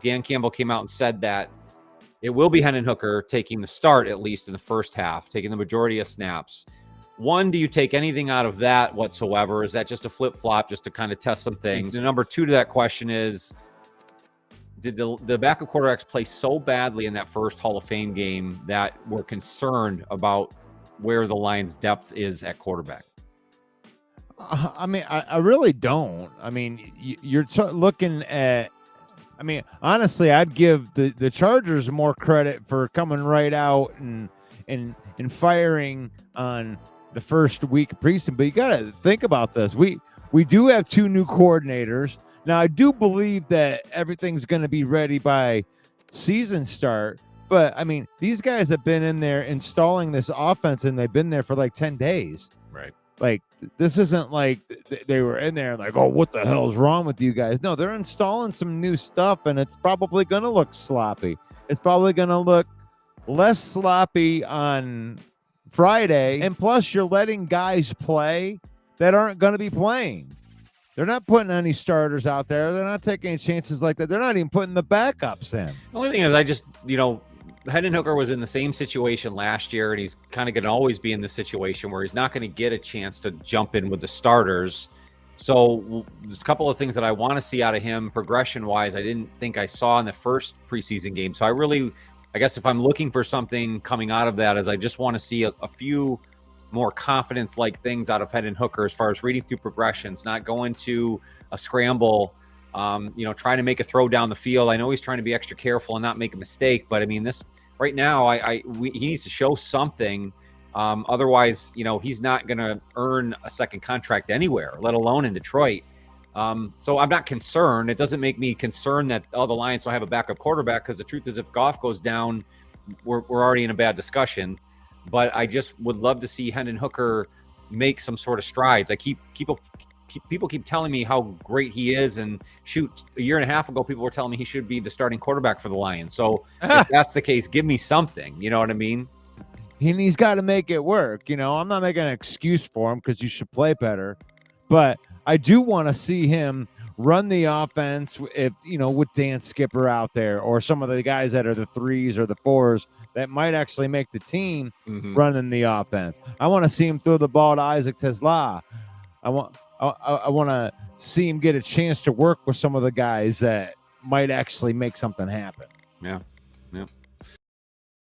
Dan Campbell came out and said that it will be Hendon Hooker taking the start, at least in the first half, taking the majority of snaps. One, do you take anything out of that whatsoever? Is that just a flip-flop just to kind of test some things? And number two to that question is, did the backup quarterbacks play so badly in that first Hall of Fame game that we're concerned about where the Lions' depth is at quarterback? I mean, I really don't. I mean, you're looking at, I mean, honestly, I'd give the Chargers more credit for coming right out and firing on the first week of preseason. But you got to think about this. We do have 2 new coordinators. Now, I do believe that everything's going to be ready by season start. But, I mean, these guys have been in there installing this offense, and they've been there for like 10 days. Right. Like, this isn't like they were in there like, oh, what the hell is wrong with you guys? No, they're installing some new stuff, and it's probably going to look sloppy. It's probably going to look less sloppy on Friday. And plus, you're letting guys play that aren't going to be playing. They're not putting any starters out there. They're not taking any chances like that. They're not even putting the backups in. The only thing is, I just, Hendon Hooker was in the same situation last year, and he's kind of going to always be in the situation where he's not going to get a chance to jump in with the starters. So there's a couple of things that I want to see out of him progression-wise I didn't think I saw in the first preseason game. So I guess if I'm looking for something coming out of that is I just want to see a few more confidence-like things out of Hendon Hooker as far as reading through progressions, not going to a scramble, trying to make a throw down the field. I know he's trying to be extra careful and not make a mistake, but I mean, this right now, he needs to show something. Otherwise, he's not going to earn a second contract anywhere, let alone in Detroit. So I'm not concerned. It doesn't make me concerned that the Lions don't have a backup quarterback, because the truth is, if Goff goes down, we're already in a bad discussion. But I just would love to see Hendon Hooker make some sort of strides. People keep telling me how great he is, and shoot, a year and a half ago, people were telling me he should be the starting quarterback for the Lions. So if that's the case, give me something. You know what I mean? He's got to make it work. I'm not making an excuse for him, because you should play better, but I do want to see him run the offense with Dan Skipper out there, or some of the guys that are the 3s or the 4s that might actually make the team running the offense. I want to see him throw the ball to Isaac Tesla. I want to see him get a chance to work with some of the guys that might actually make something happen. Yeah.